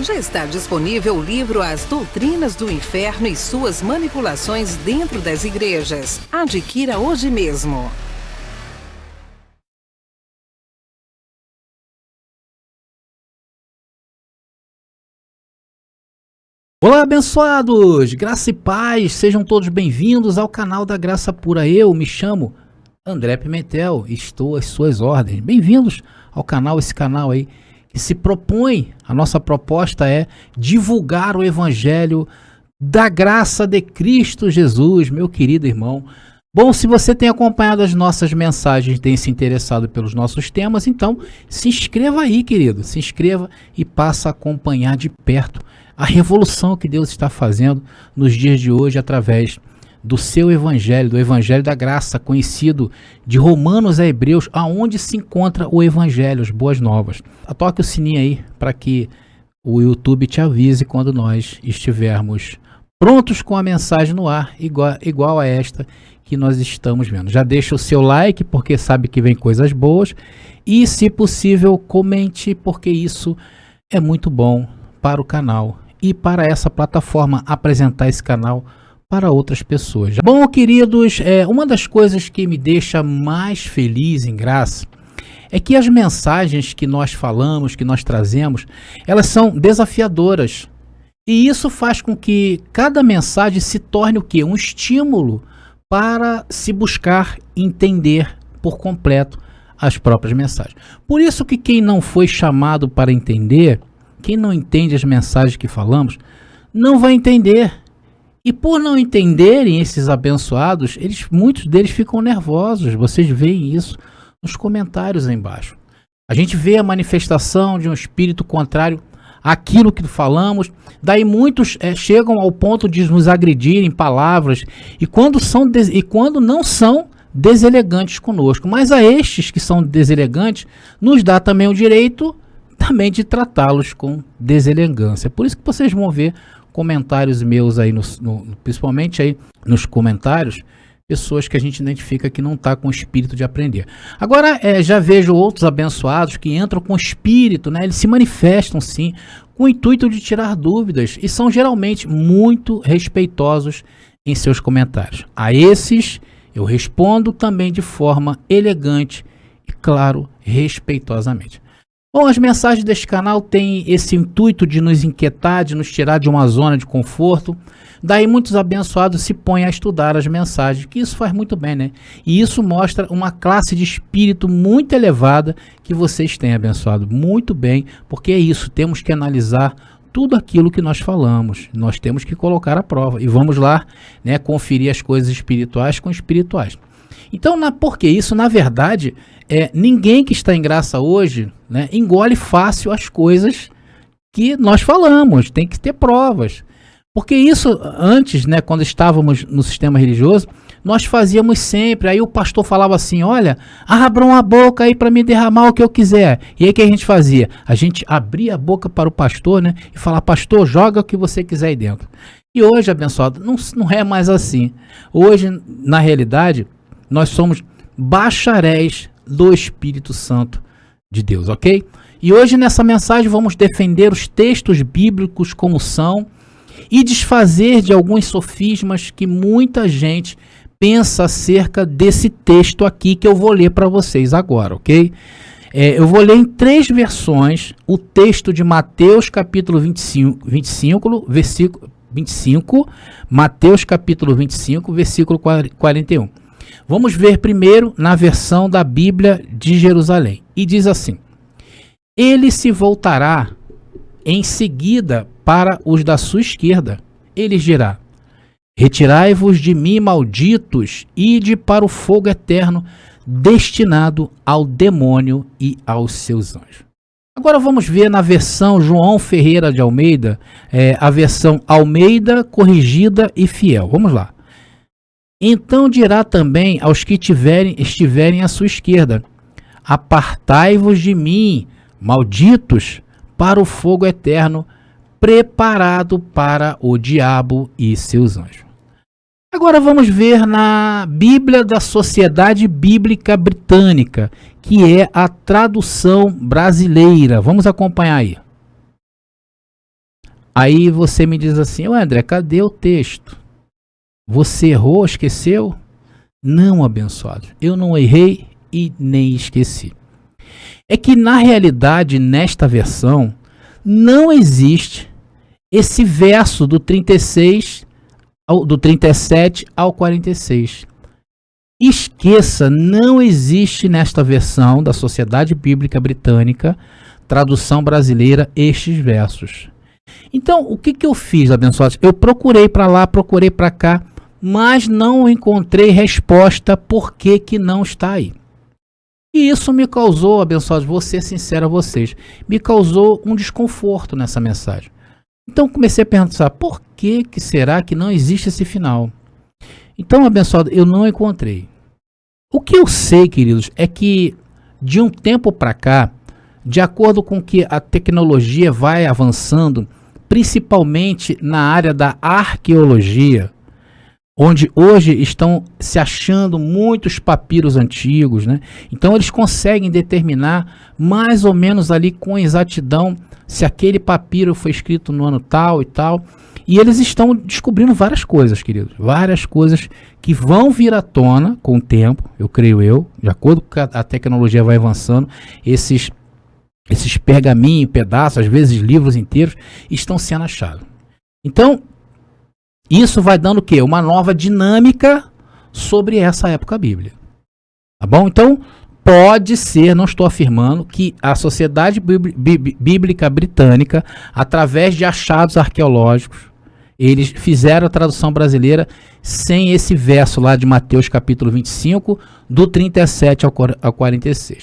Já está disponível o livro As Doutrinas do Inferno e Suas Manipulações Dentro das Igrejas. Adquira hoje mesmo. Olá, abençoados! Graça e paz, sejam todos bem-vindos ao canal da Graça Pura. Eu me chamo André Pimentel, estou às suas ordens. Bem-vindos ao canal, esse canal aí que se propõe, a nossa proposta é divulgar o Evangelho da graça de Cristo Jesus, meu querido irmão. Bom, se você tem acompanhado as nossas mensagens, tem se interessado pelos nossos temas, então se inscreva aí, querido, se inscreva e passa a acompanhar de perto a revolução que Deus está fazendo nos dias de hoje através do seu Evangelho, do Evangelho da Graça, conhecido de Romanos a Hebreus, aonde se encontra o Evangelho, as boas novas. Toque o sininho aí para que o YouTube te avise quando nós estivermos prontos com a mensagem no ar, igual a esta que nós estamos vendo. Já deixa o seu like, porque sabe que vem coisas boas, e se possível, comente, porque isso é muito bom para o canal e para essa plataforma apresentar esse canal para outras pessoas. Bom, queridos, uma das coisas que me deixa mais feliz em graça é que as mensagens que nós falamos, que nós trazemos, elas são desafiadoras. E isso faz com que cada mensagem se torne o quê? Um estímulo para se buscar entender por completo as próprias mensagens. Por isso que quem não foi chamado para entender, quem não entende as mensagens que falamos, não vai entender. E por não entenderem esses abençoados, muitos deles ficam nervosos. Vocês veem isso nos comentários aí embaixo. A gente vê a manifestação de um espírito contrário àquilo que falamos. Daí muitos chegam ao ponto de nos agredirem em palavras. E quando não são deselegantes conosco. Mas a estes que são deselegantes, nos dá também o direito também de tratá-los com deselegância. Por isso que vocês vão ver comentários meus aí, principalmente aí nos comentários, pessoas que a gente identifica que não está com o espírito de aprender. Agora, já vejo outros abençoados que entram com espírito, né? Eles se manifestam sim, com o intuito de tirar dúvidas e são geralmente muito respeitosos em seus comentários. A esses eu respondo também de forma elegante e, claro, respeitosamente. Bom, as mensagens deste canal têm esse intuito de nos inquietar, de nos tirar de uma zona de conforto. Daí muitos abençoados se põem a estudar as mensagens, que isso faz muito bem, né? E isso mostra uma classe de espírito muito elevada que vocês têm, abençoado. Muito bem, porque é isso, temos que analisar tudo aquilo que nós falamos. Nós temos que colocar à prova. E vamos lá, né, conferir as coisas espirituais com espirituais. Então, porque isso, na verdade, ninguém que está em graça hoje, né, engole fácil as coisas que nós falamos, tem que ter provas. Porque isso, antes, né, quando estávamos no sistema religioso, nós fazíamos sempre, aí o pastor falava assim, olha, abram a boca aí para me derramar o que eu quiser. E aí o que a gente fazia? A gente abria a boca para o pastor, né, e falava, pastor, joga o que você quiser aí dentro. E hoje, abençoado, não é mais assim. Hoje, na realidade, nós somos bacharéis do Espírito Santo de Deus, ok? E hoje nessa mensagem vamos defender os textos bíblicos como são e desfazer de alguns sofismas que muita gente pensa acerca desse texto aqui que eu vou ler para vocês agora, ok? Eu vou ler em 3 versões o texto de Mateus capítulo 25, versículo 25, Mateus capítulo 25, versículo 41. Vamos ver primeiro na versão da Bíblia de Jerusalém. E diz assim: ele se voltará em seguida para os da sua esquerda. Ele dirá: retirai-vos de mim, malditos, ide para o fogo eterno, destinado ao demônio e aos seus anjos. Agora vamos ver na versão João Ferreira de Almeida, a versão Almeida, corrigida e fiel. Vamos lá. Então dirá também aos que estiverem à sua esquerda: apartai-vos de mim, malditos, para o fogo eterno, preparado para o diabo e seus anjos. Agora vamos ver na Bíblia da Sociedade Bíblica Britânica, que é a tradução brasileira. Vamos acompanhar aí. Aí você me diz assim, ué, André, cadê o texto? Você errou, esqueceu? Não, abençoados, eu não errei e nem esqueci. É que na realidade, nesta versão, não existe esse verso do 36, do 37 ao 46. Esqueça, não existe nesta versão da Sociedade Bíblica Britânica, tradução brasileira, estes versos. Então, o que eu fiz, abençoados? Eu procurei para lá, procurei para cá, mas não encontrei resposta por que não está aí. E isso me causou, abençoados, vou ser sincero a vocês, me causou um desconforto nessa mensagem. Então comecei a pensar, por que será que não existe esse final? Então, abençoado, eu não encontrei. O que eu sei, queridos, é que de um tempo para cá, de acordo com que a tecnologia vai avançando, principalmente na área da arqueologia, onde hoje estão se achando muitos papiros antigos, né? Então eles conseguem determinar mais ou menos ali com exatidão se aquele papiro foi escrito no ano tal e tal. E eles estão descobrindo várias coisas, queridos. Várias coisas que vão vir à tona com o tempo, eu creio eu, de acordo com que a tecnologia vai avançando, esses pergaminhos, pedaços, às vezes livros inteiros, estão sendo achados. Então, isso vai dando o quê? Uma nova dinâmica sobre essa época bíblica. Tá bom? Então, pode ser, não estou afirmando, que a Sociedade Bíblica Britânica, através de achados arqueológicos, eles fizeram a tradução brasileira sem esse verso lá de Mateus capítulo 25, do 37 ao 46.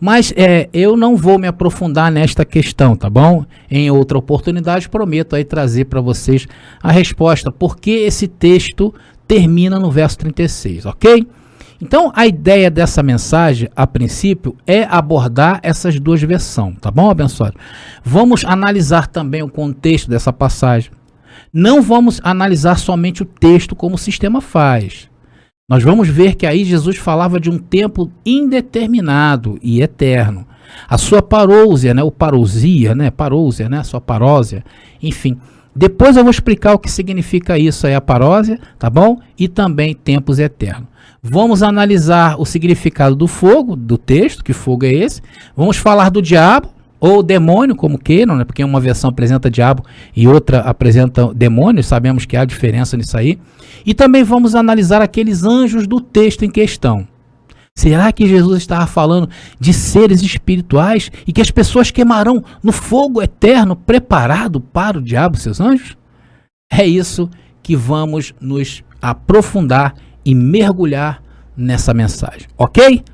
Mas eu não vou me aprofundar nesta questão, tá bom? Em outra oportunidade, prometo aí trazer para vocês a resposta, porque esse texto termina no verso 36, ok? Então, a ideia dessa mensagem, a princípio, é abordar essas duas versões, tá bom, abençoado? Vamos analisar também o contexto dessa passagem. Não vamos analisar somente o texto como o sistema faz. Nós vamos ver que aí Jesus falava de um tempo indeterminado e eterno. A sua parousia, né, parousia, né, a sua parósia, enfim. Depois eu vou explicar o que significa isso aí, a parósia, tá bom? E também tempos eternos. Vamos analisar o significado do fogo, do texto, que fogo é esse. Vamos falar do diabo, ou demônio, como queiram, né? Porque uma versão apresenta diabo e outra apresenta demônio, sabemos que há diferença nisso aí. E também vamos analisar aqueles anjos do texto em questão. Será que Jesus estava falando de seres espirituais e que as pessoas queimarão no fogo eterno preparado para o diabo, seus anjos? É isso que vamos nos aprofundar e mergulhar nessa mensagem, ok?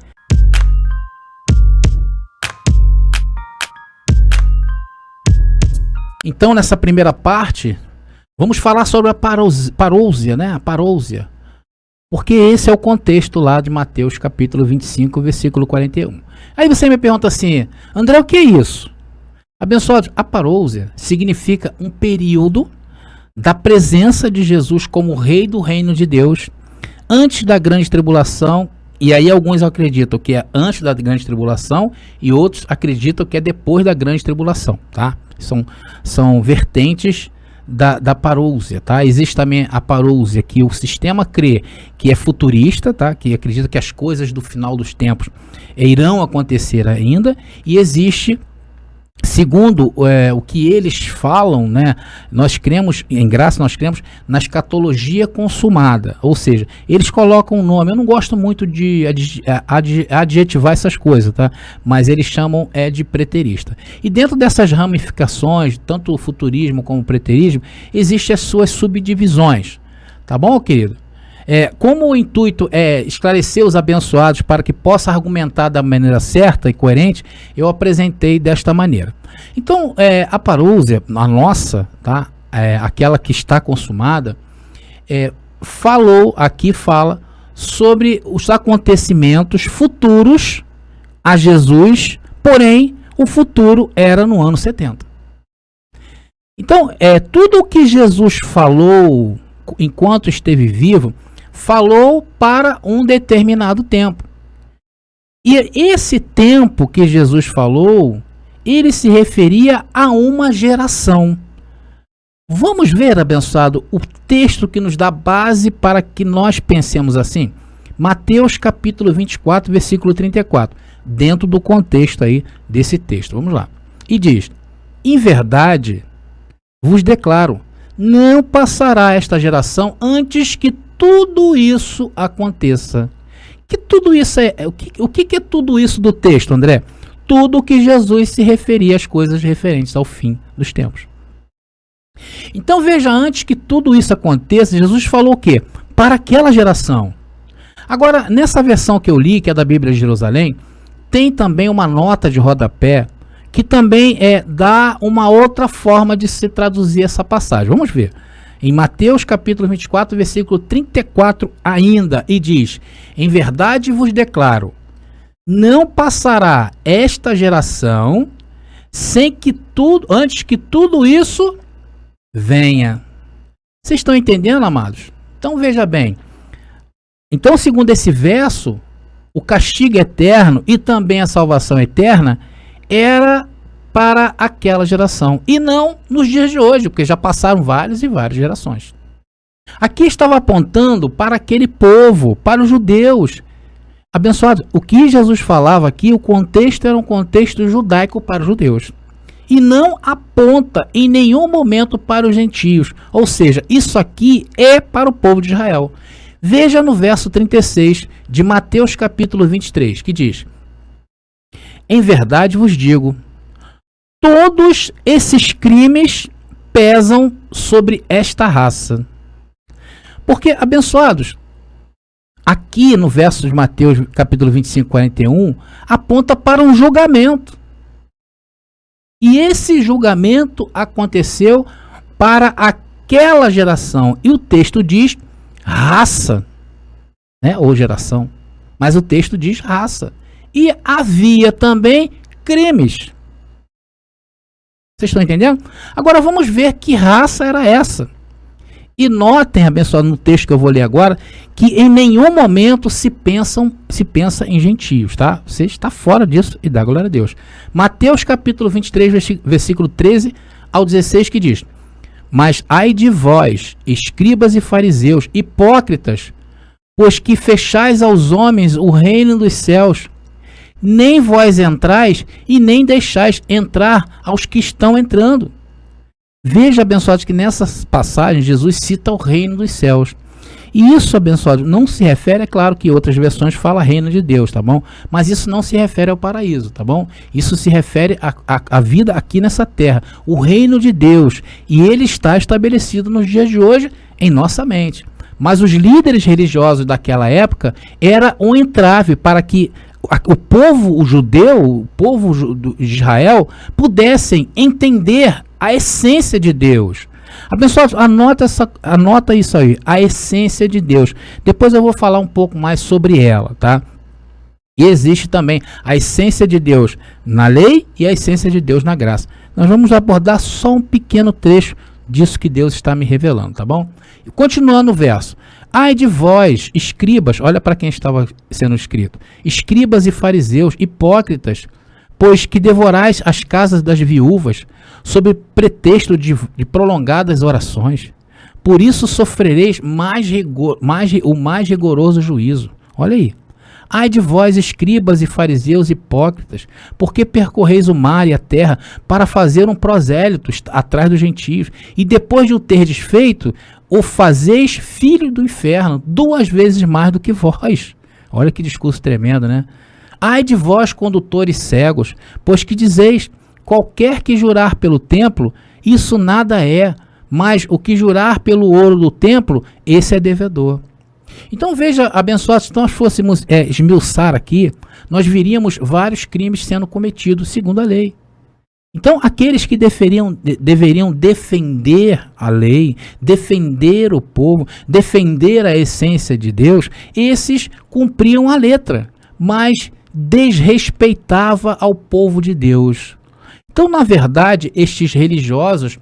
Então, nessa primeira parte, vamos falar sobre a parousia, né? A parousia. Porque esse é o contexto lá de Mateus capítulo 25, versículo 41. Aí você me pergunta assim, André, o que é isso? Abençoado, a parousia significa um período da presença de Jesus como rei do reino de Deus antes da grande tribulação. E aí alguns acreditam que é antes da grande tribulação e outros acreditam que é depois da grande tribulação, tá? São vertentes da parousia, tá? Existe também a parousia que o sistema crê que é futurista, tá? Que acredita que as coisas do final dos tempos irão acontecer ainda, e existe, segundo o que eles falam, né? Nós cremos, em graça nós cremos na escatologia consumada, ou seja, eles colocam um nome, eu não gosto muito de adjetivar essas coisas, tá? Mas eles chamam de preterista. E dentro dessas ramificações, tanto o futurismo como o preterismo, existem as suas subdivisões, tá bom, querido? Como o intuito é esclarecer os abençoados para que possa argumentar da maneira certa e coerente, eu apresentei desta maneira. Então, a parousia, a nossa, tá? Aquela que está consumada, fala sobre os acontecimentos futuros a Jesus, porém, o futuro era no ano 70. Então, tudo o que Jesus falou enquanto esteve vivo, falou para um determinado tempo. E esse tempo que Jesus falou, ele se referia a uma geração. Vamos ver, abençoado, o texto que nos dá base para que nós pensemos assim. Mateus capítulo 24, versículo 34, dentro do contexto aí desse texto. Vamos lá. E diz: em verdade vos declaro, não passará esta geração antes que tudo isso aconteça. Que tudo isso é, o que é tudo isso do texto, André? Tudo que Jesus se referia às coisas referentes ao fim dos tempos. Então veja, antes que tudo isso aconteça, Jesus falou o quê? Para aquela geração. Agora, nessa versão que eu li, que é da Bíblia de Jerusalém, tem também uma nota de rodapé, que também dá uma outra forma de se traduzir essa passagem. Vamos ver. Em Mateus capítulo 24, versículo 34 ainda, e diz: em verdade vos declaro, não passará esta geração antes que tudo isso venha. Vocês estão entendendo, amados? Então veja bem. Então, segundo esse verso, o castigo eterno e também a salvação eterna era para aquela geração e não nos dias de hoje, porque já passaram várias e várias gerações. Aqui estava apontando para aquele povo, para os judeus. Abençoado, o que Jesus falava aqui, o contexto era um contexto judaico para os judeus. E não aponta em nenhum momento para os gentios. Ou seja, isso aqui é para o povo de Israel. Veja no verso 36 de Mateus capítulo 23, que diz: em verdade vos digo, todos esses crimes pesam sobre esta raça. Porque, abençoados, aqui no verso de Mateus capítulo 25, 41, aponta para um julgamento. E esse julgamento aconteceu para aquela geração. E o texto diz raça, né? Ou geração. Mas o texto diz raça. E havia também crimes. Vocês estão entendendo? Agora vamos ver que raça era essa. E notem, abençoado, no texto que eu vou ler agora, que em nenhum momento se pensa em gentios, tá? Você está fora disso e dá glória a Deus. Mateus capítulo 23, versículo 13 ao 16, que diz: mas ai de vós, escribas e fariseus, hipócritas, pois que fechais aos homens o reino dos céus, nem vós entrais e nem deixais entrar aos que estão entrando. Veja, abençoados, que nessas passagens Jesus cita o reino dos céus. E isso, abençoado, não se refere, é claro que outras versões falam reino de Deus, tá bom? Mas isso não se refere ao paraíso, tá bom? Isso se refere à vida aqui nessa terra, o reino de Deus. E ele está estabelecido nos dias de hoje em nossa mente. Mas os líderes religiosos daquela época era um entrave para que o povo, o judeu, o povo de Israel, pudessem entender a essência de Deus. Abençoados, anota isso aí, a essência de Deus. Depois eu vou falar um pouco mais sobre ela, tá? E existe também a essência de Deus na lei e a essência de Deus na graça. Nós vamos abordar só um pequeno trecho disso que Deus está me revelando, tá bom? Continuando o verso. Ai de vós, escribas, olha para quem estava sendo escrito, escribas e fariseus, hipócritas, pois que devorais as casas das viúvas, sob pretexto de prolongadas orações. Por isso sofrereis o mais rigoroso juízo. Olha aí. Ai de vós, escribas e fariseus hipócritas, porque percorreis o mar e a terra para fazer um prosélito atrás dos gentios, e depois de o terdes feito, o fazeis filho do inferno, 2 vezes mais do que vós. Olha que discurso tremendo, né? Ai de vós, condutores cegos, pois que dizeis, qualquer que jurar pelo templo, isso nada é, mas o que jurar pelo ouro do templo, esse é devedor. Então veja, abençoados, se nós fôssemos esmiuçar aqui, nós veríamos vários crimes sendo cometidos segundo a lei. Então aqueles que deveriam defender a lei, defender o povo, defender a essência de Deus, esses cumpriam a letra, mas desrespeitava ao povo de Deus. Então, na verdade, estes religiosos,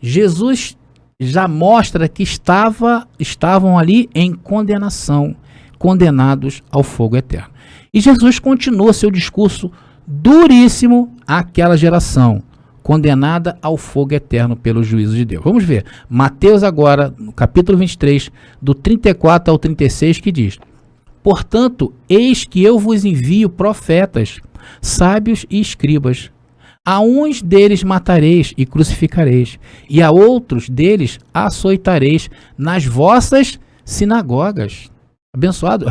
Jesus já mostra que estavam ali em condenação, condenados ao fogo eterno. E Jesus continua seu discurso duríssimo àquela geração. condenada ao fogo eterno pelo juízo de Deus. Vamos ver. Mateus agora, no capítulo 23, do 34 ao 36, que diz: portanto, eis que eu vos envio profetas, sábios e escribas. A uns deles matareis e crucificareis, e a outros deles açoitareis nas vossas sinagogas. Abençoado,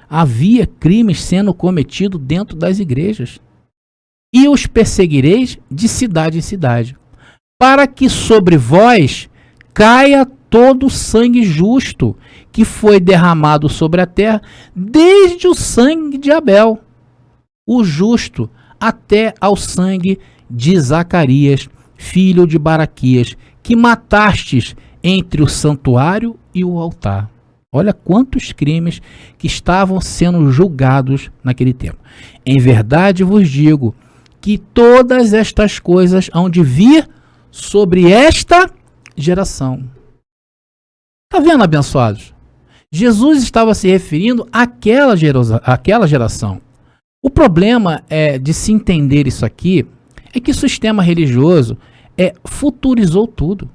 havia crimes sendo cometidos dentro das igrejas. E os perseguireis de cidade em cidade, para que sobre vós caia todo o sangue justo que foi derramado sobre a terra, desde o sangue de Abel, o justo, até ao sangue de Zacarias, filho de Baraquias, que matastes entre o santuário e o altar. Olha quantos crimes que estavam sendo julgados naquele tempo. Em verdade vos digo que todas estas coisas hão de vir sobre esta geração. Está vendo, abençoados? Jesus estava se referindo àquela geração. O problema de se entender isso aqui é que o sistema religioso futurizou tudo.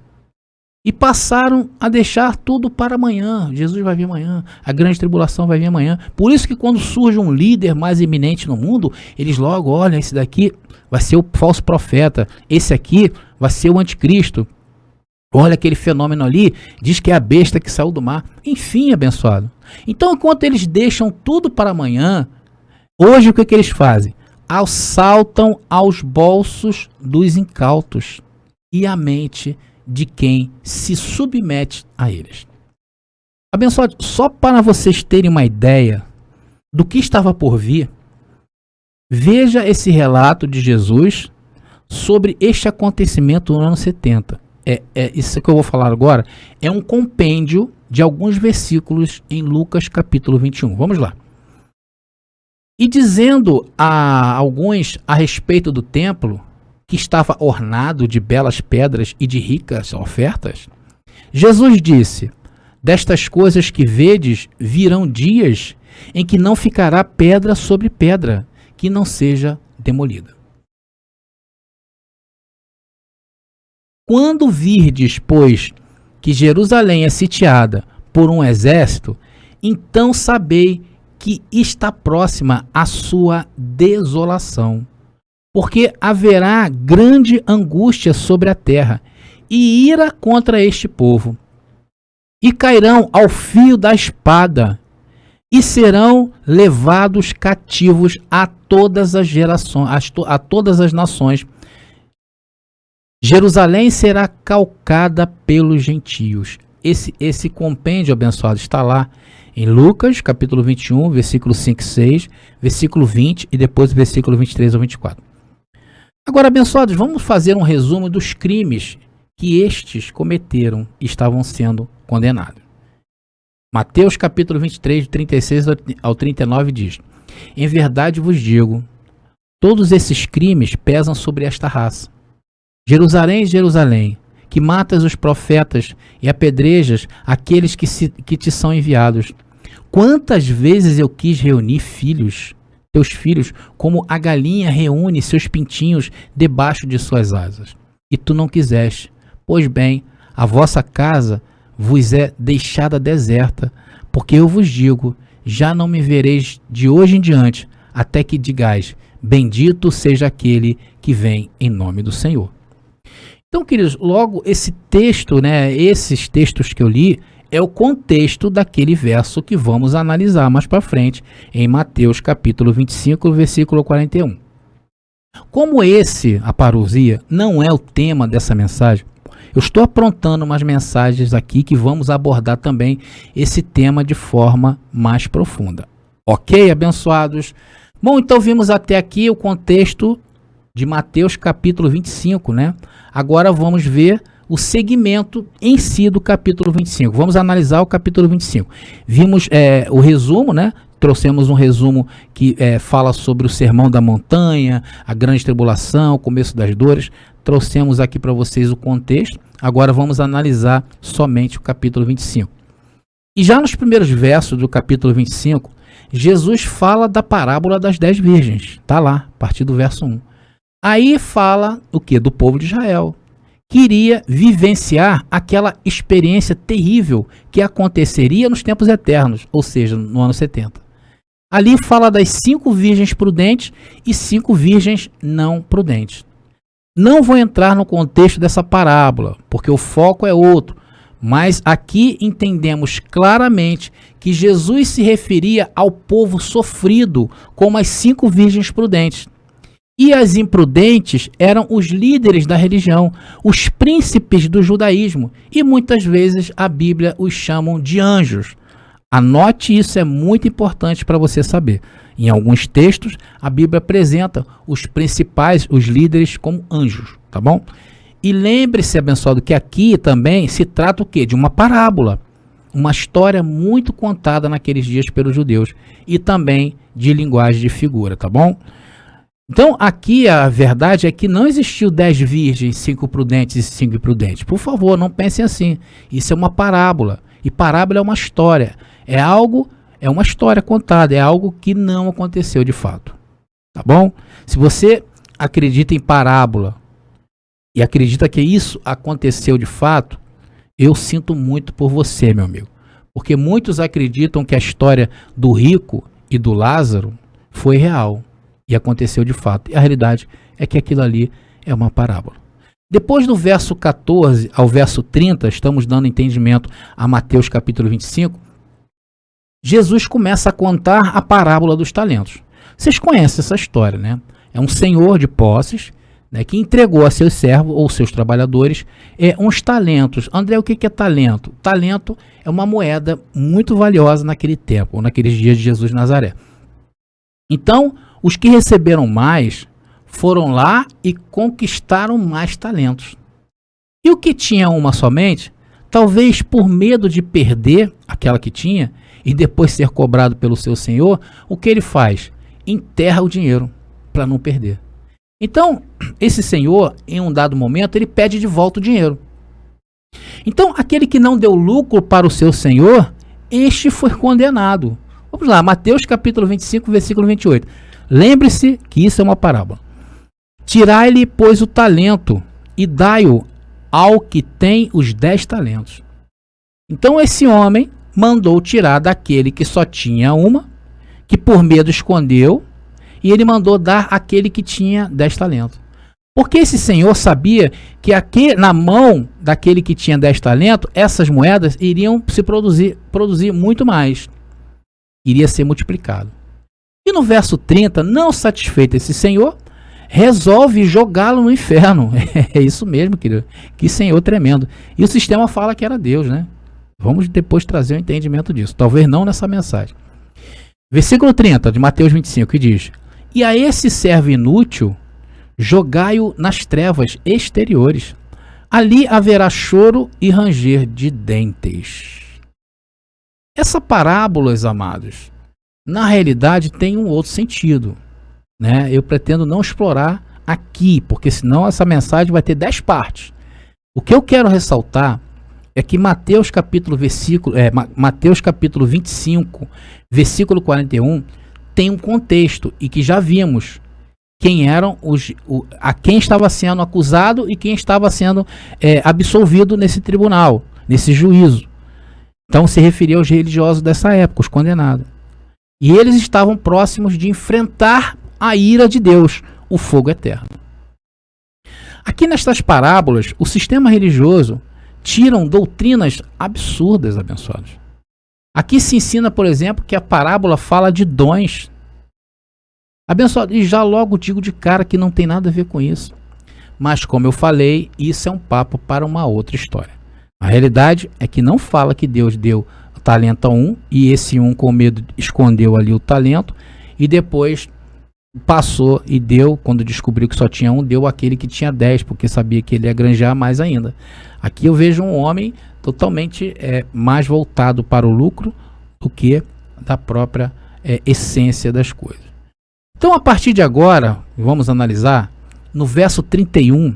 E passaram a deixar tudo para amanhã. Jesus vai vir amanhã, a grande tribulação vai vir amanhã. Por isso que quando surge um líder mais eminente no mundo, eles logo olham, esse daqui vai ser o falso profeta, esse aqui vai ser o anticristo. Olha aquele fenômeno ali, diz que é a besta que saiu do mar. Enfim, abençoado. Então, enquanto eles deixam tudo para amanhã, hoje o que eles fazem? Assaltam aos bolsos dos incautos e a mente de quem se submete a eles. Abençoado, só para vocês terem uma ideia do que estava por vir, veja esse relato de Jesus sobre este acontecimento no ano 70. Isso que eu vou falar agora é um compêndio de alguns versículos em Lucas capítulo 21. Vamos lá. E dizendo a alguns a respeito do templo, que estava ornado de belas pedras e de ricas ofertas, Jesus disse: destas coisas que vedes virão dias em que não ficará pedra sobre pedra que não seja demolida. Quando virdes, pois, que Jerusalém é sitiada por um exército, então sabei que está próxima a sua desolação. Porque haverá grande angústia sobre a terra, e ira contra este povo. E cairão ao fio da espada, e serão levados cativos a todas as gerações, a todas as nações. Jerusalém será calcada pelos gentios. Esse compêndio abençoado está lá em Lucas, capítulo 21, versículo 5 e 6, versículo 20 e depois versículo 23 ao 24. Agora, abençoados, vamos fazer um resumo dos crimes que estes cometeram e estavam sendo condenados. Mateus capítulo 23, de 36 ao 39 diz: em verdade vos digo, todos esses crimes pesam sobre esta raça. Jerusalém, Jerusalém, que matas os profetas e apedrejas aqueles que te são enviados. Quantas vezes eu quis reunir teus filhos, como a galinha reúne seus pintinhos debaixo de suas asas. E tu não quiseste. Pois bem, a vossa casa vos é deixada deserta, porque eu vos digo, já não me vereis de hoje em diante, até que digais, bendito seja aquele que vem em nome do Senhor. Então, queridos, logo esse texto, esses textos que eu li, é o contexto daquele verso que vamos analisar mais para frente, em Mateus capítulo 25, versículo 41. Como a parousia, não é o tema dessa mensagem, eu estou aprontando umas mensagens aqui que vamos abordar também esse tema de forma mais profunda. Ok, abençoados? Bom, então vimos até aqui o contexto de Mateus capítulo 25, Agora vamos ver o segmento em si do capítulo 25. Vamos analisar o capítulo 25. Vimos o resumo, Trouxemos um resumo que fala sobre o sermão da montanha, a grande tribulação, o começo das dores. Trouxemos aqui para vocês o contexto. Agora vamos analisar somente o capítulo 25. E já nos primeiros versos do capítulo 25, Jesus fala da parábola das 10 virgens. Está lá, a partir do verso 1. Aí fala o quê? Do povo de Israel, que iria vivenciar aquela experiência terrível que aconteceria nos tempos eternos, ou seja, no ano 70. Ali fala das 5 virgens prudentes e 5 virgens não prudentes. Não vou entrar no contexto dessa parábola, porque o foco é outro, mas aqui entendemos claramente que Jesus se referia ao povo sofrido como as 5 virgens prudentes. E as imprudentes eram os líderes da religião, os príncipes do judaísmo, e muitas vezes a Bíblia os chamam de anjos. Anote isso, é muito importante para você saber. Em alguns textos, a Bíblia apresenta os principais, os líderes, como anjos, tá bom? E lembre-se, abençoado, que aqui também se trata o quê? De uma parábola, uma história muito contada naqueles dias pelos judeus, e também de linguagem de figura, tá bom? Então, aqui a verdade é que não existiu 10 virgens, 5 prudentes e 5 imprudentes. Por favor, não pensem assim. Isso é uma parábola. E parábola é uma história. É uma história contada. É algo que não aconteceu de fato. Tá bom? Se você acredita em parábola e acredita que isso aconteceu de fato, eu sinto muito por você, meu amigo. Porque muitos acreditam que a história do rico e do Lázaro foi real. E aconteceu de fato. E a realidade é que aquilo ali é uma parábola. Depois do verso 14 ao verso 30, estamos dando entendimento a Mateus capítulo 25, Jesus começa a contar a parábola dos talentos. Vocês conhecem essa história, né? É um senhor de posses, né, que entregou a seus servos ou seus trabalhadores uns talentos. André, o que é talento? Talento é uma moeda muito valiosa naquele tempo, ou naqueles dias de Jesus de Nazaré. Então, os que receberam mais foram lá e conquistaram mais talentos. E o que tinha uma somente, talvez por medo de perder aquela que tinha e depois ser cobrado pelo seu senhor, o que ele faz? Enterra o dinheiro para não perder. Então, esse senhor, em um dado momento, ele pede de volta o dinheiro. Então, aquele que não deu lucro para o seu senhor, este foi condenado. Vamos lá, Mateus capítulo 25, versículo 28. Lembre-se que isso é uma parábola. Tirai-lhe, pois, o talento e dai-o ao que tem os 10 talentos. Então esse homem mandou tirar daquele que só tinha uma, que por medo escondeu, e ele mandou dar àquele que tinha 10 talentos. Porque esse senhor sabia que aqui, na mão daquele que tinha 10 talentos, essas moedas iriam se produzir muito mais. Iria ser multiplicado. E no verso 30, não satisfeito esse senhor, resolve jogá-lo no inferno. É isso mesmo, querido. Que senhor tremendo. E o sistema fala que era Deus, né? Vamos depois trazer o entendimento disso. Talvez não nessa mensagem. Versículo 30 de Mateus 25, que diz: E a esse servo inútil, jogai-o nas trevas exteriores. Ali haverá choro e ranger de dentes. Essa parábola, amados, na realidade tem um outro sentido, né? Eu pretendo não explorar aqui, porque senão essa mensagem vai ter 10 partes. O que eu quero ressaltar é que Mateus capítulo 25, versículo 41, tem um contexto e que já vimos quem eram a quem estava sendo acusado e quem estava sendo absolvido nesse tribunal, nesse juízo. Então se referia aos religiosos dessa época, os condenados. E eles estavam próximos de enfrentar a ira de Deus, o fogo eterno. Aqui nestas parábolas, o sistema religioso tiram doutrinas absurdas, abençoados. Aqui se ensina, por exemplo, que a parábola fala de dons. Abençoado, e já logo digo de cara que não tem nada a ver com isso. Mas como eu falei, isso é um papo para uma outra história. A realidade é que não fala que Deus deu talento a um, e esse um com medo escondeu ali o talento, e depois passou e deu, quando descobriu que só tinha um, deu aquele que tinha 10, porque sabia que ele ia granjear mais ainda. Aqui eu vejo um homem totalmente mais voltado para o lucro do que da própria essência das coisas. Então, a partir de agora, vamos analisar, no verso 31,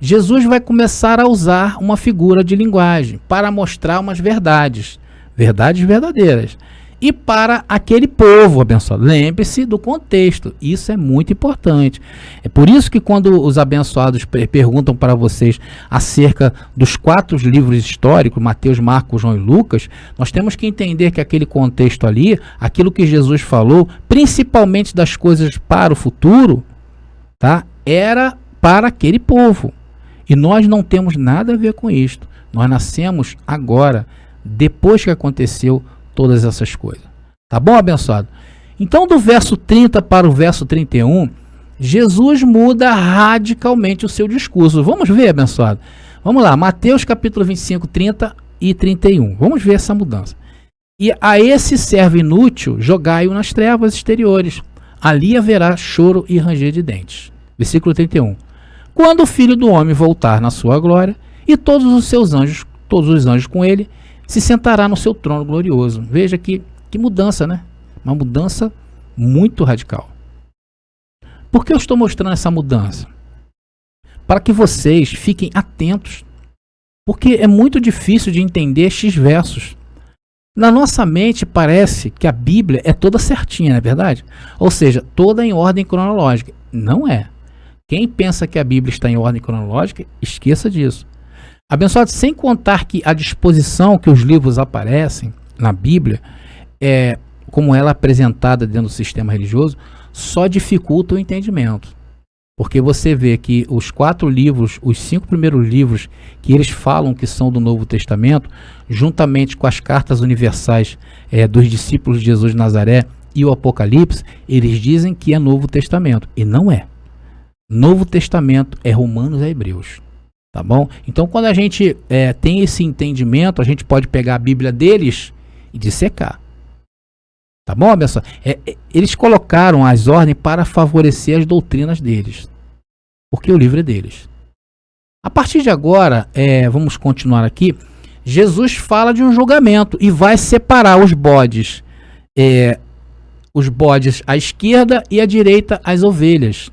Jesus vai começar a usar uma figura de linguagem para mostrar umas verdades verdadeiras. e para aquele povo abençoado. Lembre-se do contexto, isso é muito importante. É por isso que quando os abençoados perguntam para vocês acerca dos 4 livros históricos, Mateus, Marcos, João e Lucas, nós temos que entender que aquele contexto ali, aquilo que Jesus falou, principalmente das coisas para o futuro, tá? Era para aquele povo. E nós não temos nada a ver com isto. Nós nascemos agora, depois que aconteceu todas essas coisas. Tá bom, abençoado? Então, do verso 30 para o verso 31, Jesus muda radicalmente o seu discurso. Vamos ver, abençoado? Vamos lá, Mateus capítulo 25, 30 e 31. Vamos ver essa mudança. E a esse servo inútil, jogai-o nas trevas exteriores. Ali haverá choro e ranger de dentes. Versículo 31. Quando o Filho do Homem voltar na sua glória, e todos os anjos com ele, se sentará no seu trono glorioso. Veja que mudança, né? Uma mudança muito radical. Por que eu estou mostrando essa mudança? Para que vocês fiquem atentos, porque é muito difícil de entender estes versos. Na nossa mente parece que a Bíblia é toda certinha, não é verdade? Ou seja, toda em ordem cronológica. Não é. Quem pensa que a Bíblia está em ordem cronológica, esqueça disso. Abençoado, sem contar que a disposição que os livros aparecem na Bíblia, como ela é apresentada dentro do sistema religioso, só dificulta o entendimento. Porque você vê que os 4 livros, os 5 primeiros livros que eles falam que são do Novo Testamento, juntamente com as cartas universais dos discípulos de Jesus de Nazaré e o Apocalipse, eles dizem que é Novo Testamento. E não é. Novo Testamento é Romanos e Hebreus. Tá bom? Então, quando a gente tem esse entendimento, a gente pode pegar a Bíblia deles e dissecar. Tá bom, abençoado? Eles colocaram as ordens para favorecer as doutrinas deles. Porque o livro é deles. A partir de agora, vamos continuar aqui. Jesus fala de um julgamento e vai separar os bodes. Os bodes à esquerda e à direita as ovelhas.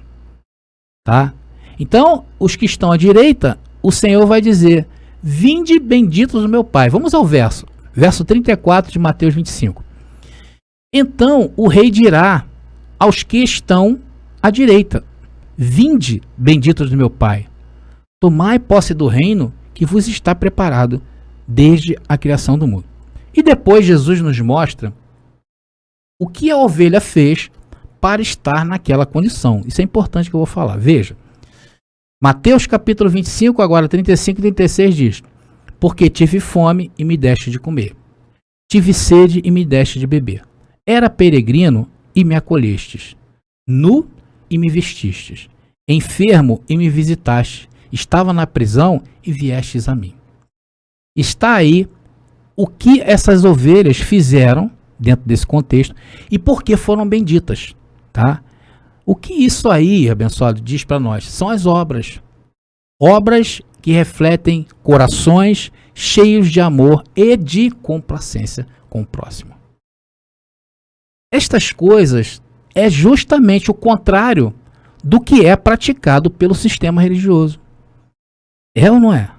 Tá? Então, os que estão à direita, o Senhor vai dizer: vinde benditos do meu Pai. Vamos ao verso 34 de Mateus 25. Então o rei dirá aos que estão à direita: vinde benditos do meu Pai, tomai posse do reino que vos está preparado desde a criação do mundo. E depois Jesus nos mostra o que a ovelha fez para estar naquela condição. Isso é importante que eu vou falar. Veja, Mateus capítulo 25, agora 35 e 36 diz: porque tive fome e me deste de comer, tive sede e me deste de beber, era peregrino e me acolhestes, nu e me vestistes, enfermo e me visitastes, estava na prisão e viestes a mim. Está aí o que essas ovelhas fizeram dentro desse contexto e por que foram benditas, tá? O que isso aí, abençoado, diz para nós? São as obras. Obras que refletem corações cheios de amor e de complacência com o próximo. Estas coisas é justamente o contrário do que é praticado pelo sistema religioso. É ou não é?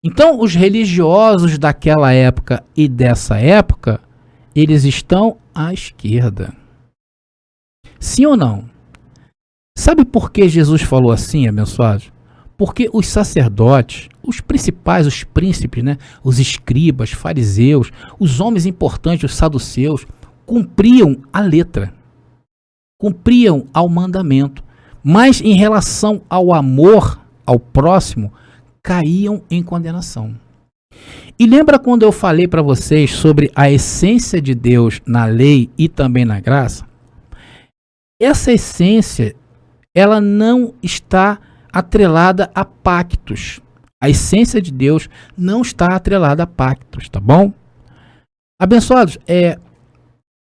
Então, os religiosos daquela época e dessa época, eles estão à esquerda. Sim ou não? Sabe por que Jesus falou assim, abençoados? Porque os sacerdotes, os principais, os príncipes, né, os escribas, fariseus, os homens importantes, os saduceus, cumpriam a letra, cumpriam ao mandamento, mas em relação ao amor ao próximo, caíam em condenação. E lembra quando eu falei para vocês sobre a essência de Deus na lei e também na graça? Essa essência, ela não está atrelada a pactos. A essência de Deus não está atrelada a pactos, tá bom? Abençoados,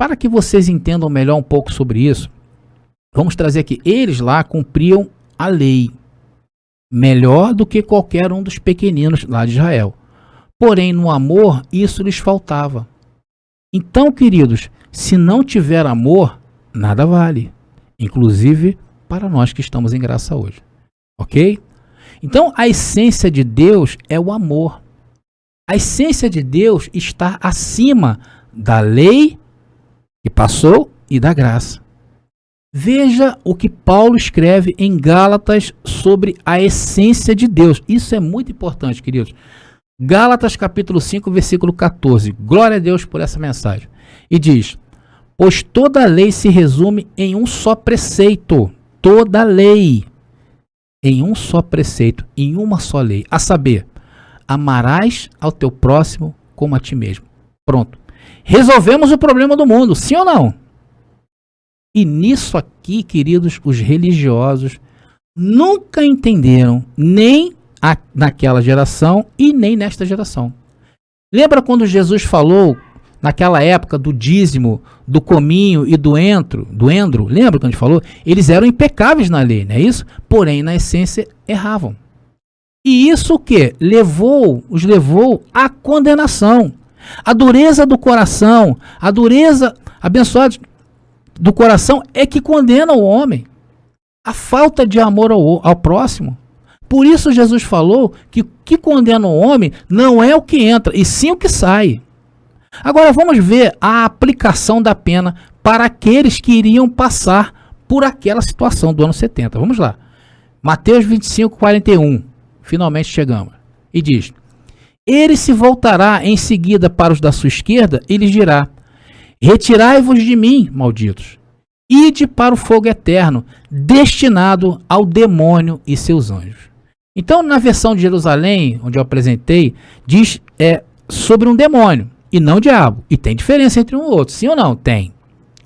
para que vocês entendam melhor um pouco sobre isso, vamos trazer aqui, eles lá cumpriam a lei melhor do que qualquer um dos pequeninos lá de Israel. Porém, no amor, isso lhes faltava. Então, queridos, se não tiver amor, nada vale. Inclusive para nós que estamos em graça hoje. Ok? Então, a essência de Deus é o amor. A essência de Deus está acima da lei que passou e da graça. Veja o que Paulo escreve em Gálatas sobre a essência de Deus. Isso é muito importante, queridos. Gálatas capítulo 5, versículo 14. Glória a Deus por essa mensagem. E diz: pois toda a lei se resume em um só preceito. Toda a lei em um só preceito, em uma só lei. A saber, amarás ao teu próximo como a ti mesmo. Pronto. Resolvemos o problema do mundo, sim ou não? E nisso aqui, queridos, os religiosos nunca entenderam, nem naquela geração e nem nesta geração. Lembra quando Jesus falou, naquela época, do dízimo, do cominho e do endro? Lembra quando a gente falou? Eles eram impecáveis na lei, não é isso? Porém, na essência, erravam. E isso o quê? Os levou à condenação. A dureza do coração, a dureza, abençoados, do coração é que condena o homem. A falta de amor ao próximo. Por isso Jesus falou que o que condena o homem não é o que entra, e sim o que sai. Agora vamos ver a aplicação da pena para aqueles que iriam passar por aquela situação do ano 70. Vamos lá. Mateus 25, 41. Finalmente chegamos. E diz: ele se voltará em seguida para os da sua esquerda e lhes dirá: retirai-vos de mim, malditos, ide para o fogo eterno, destinado ao demônio e seus anjos. Então, na versão de Jerusalém, onde eu apresentei, diz sobre um demônio e não diabo. E tem diferença entre um e outro, sim ou não? Tem.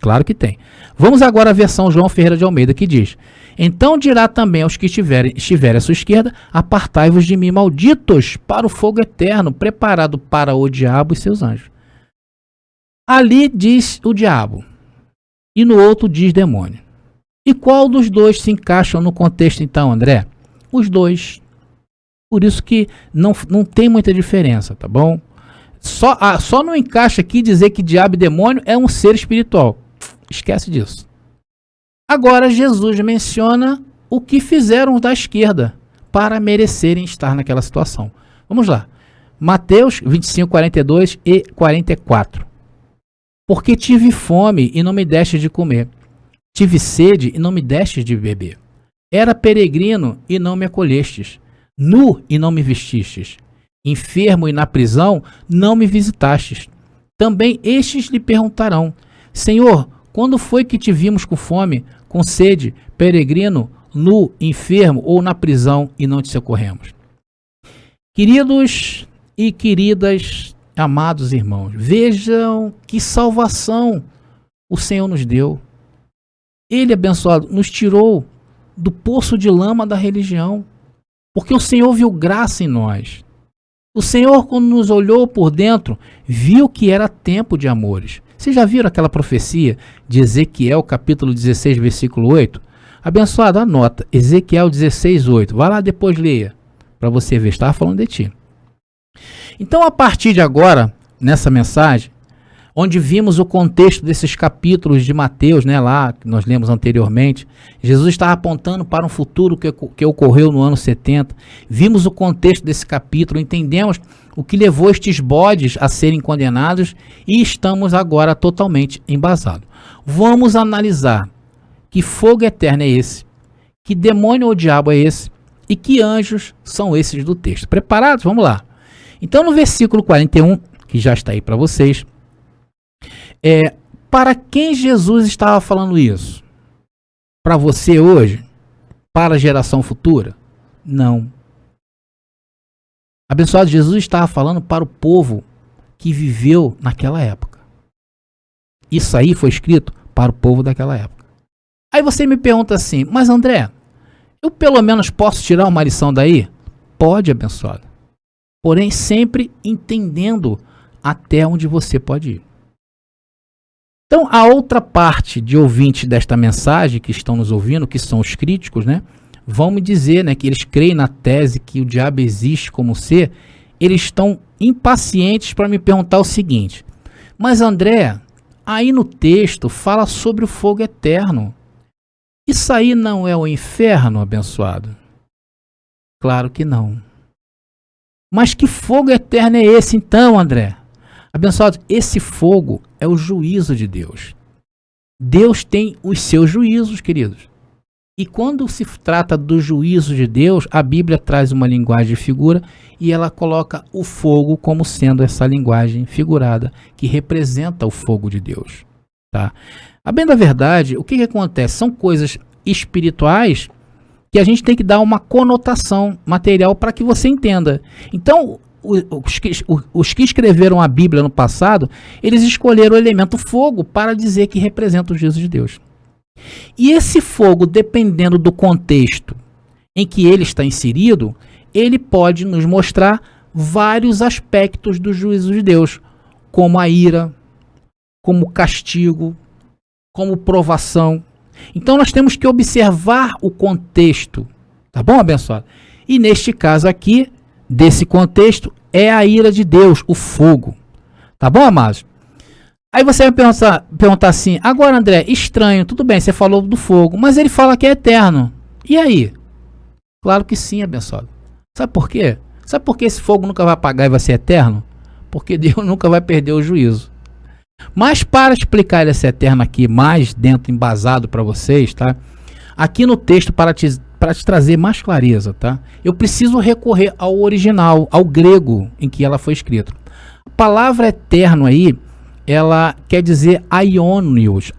Claro que tem. Vamos agora à versão João Ferreira de Almeida, que diz: então dirá também aos que estiverem à sua esquerda: apartai-vos de mim, malditos, para o fogo eterno, preparado para o diabo e seus anjos. Ali diz o diabo, e no outro diz demônio. E qual dos dois se encaixam no contexto então, André? Os dois. Por isso que não tem muita diferença, tá bom? Só não encaixa aqui dizer que diabo e demônio é um ser espiritual. Esquece disso. Agora Jesus menciona o que fizeram os da esquerda para merecerem estar naquela situação. Vamos lá. Mateus 25, 42 e 44. Porque tive fome e não me deste de comer. Tive sede e não me deste de beber. Era peregrino e não me acolhestes. Nu e não me vestistes. Enfermo e na prisão não me visitastes. Também estes lhe perguntarão: Senhor, quando foi que te vimos com fome, com sede, peregrino, nu, enfermo ou na prisão e não te socorremos? Queridos e queridas, amados irmãos, vejam que salvação o Senhor nos deu. Ele, abençoado, nos tirou do poço de lama da religião, porque o Senhor viu graça em nós. O Senhor, quando nos olhou por dentro, viu que era tempo de amores. Vocês já viram aquela profecia de Ezequiel, capítulo 16, versículo 8? Abençoado, anota, Ezequiel 16, 8. Vai lá depois, leia, para você ver, estava falando de ti. Então, a partir de agora, nessa mensagem, onde vimos o contexto desses capítulos de Mateus, né, lá que nós lemos anteriormente, Jesus estava apontando para um futuro que ocorreu no ano 70. Vimos o contexto desse capítulo, entendemos o que levou estes bodes a serem condenados e estamos agora totalmente embasados. Vamos analisar que fogo eterno é esse, que demônio ou diabo é esse e que anjos são esses do texto. Preparados? Vamos lá. Então, no versículo 41, que já está aí para vocês, para quem Jesus estava falando isso? Para você hoje? Para a geração futura? Não. Abençoado, Jesus estava falando para o povo que viveu naquela época. Isso aí foi escrito para o povo daquela época. Aí você me pergunta assim: mas André, eu pelo menos posso tirar uma lição daí? Pode, abençoado. Porém, sempre entendendo até onde você pode ir. Então, a outra parte de ouvintes desta mensagem que estão nos ouvindo, que são os críticos, né, vão me dizer, né, que eles creem na tese que o diabo existe como ser. Eles estão impacientes para me perguntar o seguinte: mas André, aí no texto fala sobre o fogo eterno. Isso aí não é o inferno, abençoado? Claro que não. Mas que fogo eterno é esse então, André? Abençoado, esse fogo é o juízo de Deus. Deus tem os seus juízos, queridos. E quando se trata do juízo de Deus, a Bíblia traz uma linguagem figura e ela coloca o fogo como sendo essa linguagem figurada que representa o fogo de Deus. Tá? A bem da verdade, o que acontece? São coisas espirituais que a gente tem que dar uma conotação material para que você entenda. Então, os que escreveram a Bíblia no passado, eles escolheram o elemento fogo para dizer que representa o juízo de Deus. E esse fogo, dependendo do contexto em que ele está inserido, ele pode nos mostrar vários aspectos do juízo de Deus, como a ira, como castigo, como provação. Então nós temos que observar o contexto, tá bom, abençoado? E neste caso aqui, desse contexto, é a ira de Deus, o fogo. Tá bom, amados? Aí você vai perguntar assim, agora André, estranho, tudo bem, você falou do fogo, mas ele fala que é eterno. E aí? Claro que sim, abençoado. Sabe por quê? Sabe por que esse fogo nunca vai apagar e vai ser eterno? Porque Deus nunca vai perder o juízo. Mas para explicar esse eterno aqui, mais dentro, embasado para vocês, tá? Aqui no texto, para te trazer mais clareza, tá? Eu preciso recorrer ao original, ao grego em que ela foi escrita. A palavra eterno aí, ela quer dizer aionios,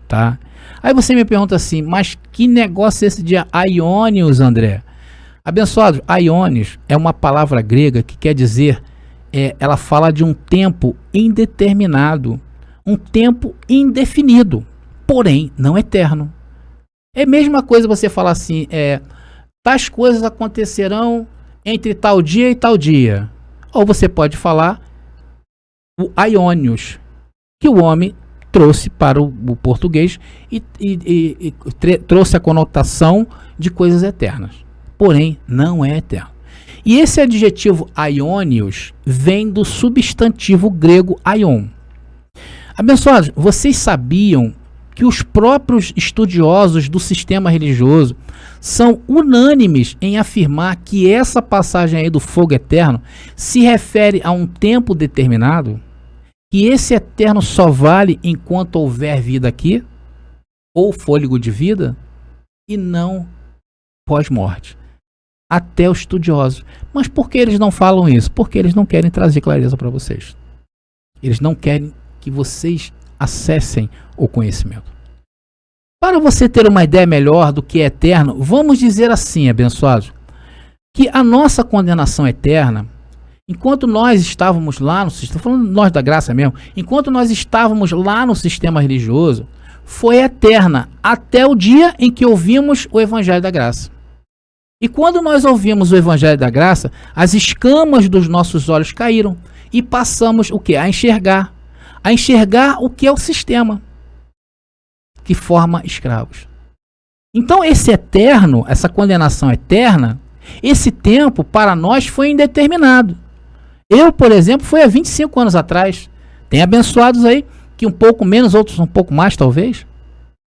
tá? Aí você me pergunta assim, mas que negócio é esse de aionios, André? Abençoados, aionios é uma palavra grega que quer dizer, ela fala de um tempo indeterminado, um tempo indefinido, porém não eterno. É a mesma coisa você falar assim, tais coisas acontecerão entre tal dia e tal dia. Ou você pode falar o aionios, que o homem trouxe para o português e trouxe a conotação de coisas eternas. Porém, não é eterno. E esse adjetivo aionios vem do substantivo grego aion. Abençoados, vocês sabiam que os próprios estudiosos do sistema religioso são unânimes em afirmar que essa passagem aí do fogo eterno se refere a um tempo determinado? Que esse eterno só vale enquanto houver vida aqui, ou fôlego de vida, e não pós-morte. Até os estudiosos. Mas por que eles não falam isso? Porque eles não querem trazer clareza para vocês. Eles não querem que vocês acessem o conhecimento. Para você ter uma ideia melhor do que é eterno, vamos dizer assim, abençoados, que a nossa condenação eterna, enquanto nós estávamos lá no sistema, falando nós da graça mesmo, enquanto nós estávamos lá no sistema religioso, foi eterna até o dia em que ouvimos o Evangelho da Graça. E quando nós ouvimos o Evangelho da Graça, as escamas dos nossos olhos caíram e passamos o quê? A enxergar o que é o sistema que forma escravos. Então esse eterno, essa condenação eterna, esse tempo para nós foi indeterminado. Eu, por exemplo, foi há 25 anos atrás. Tem abençoados aí que um pouco menos, outros um pouco mais talvez.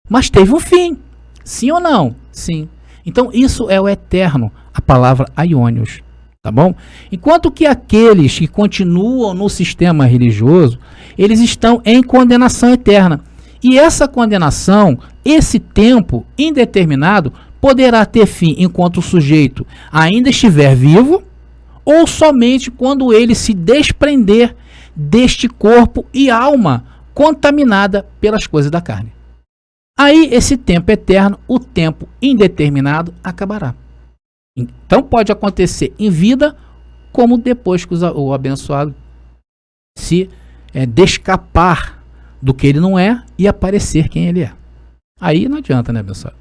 Mas teve um fim. Sim ou não? Sim. Então isso é o eterno, a palavra aionios. Tá bom? Enquanto que aqueles que continuam no sistema religioso, eles estão em condenação eterna. E essa condenação, esse tempo indeterminado, poderá ter fim enquanto o sujeito ainda estiver vivo, ou somente quando ele se desprender deste corpo e alma contaminada pelas coisas da carne. Aí esse tempo eterno, o tempo indeterminado, acabará. Então pode acontecer em vida, como depois que o abençoado se descapar do que ele não é e aparecer quem ele é. Aí não adianta, né, abençoado?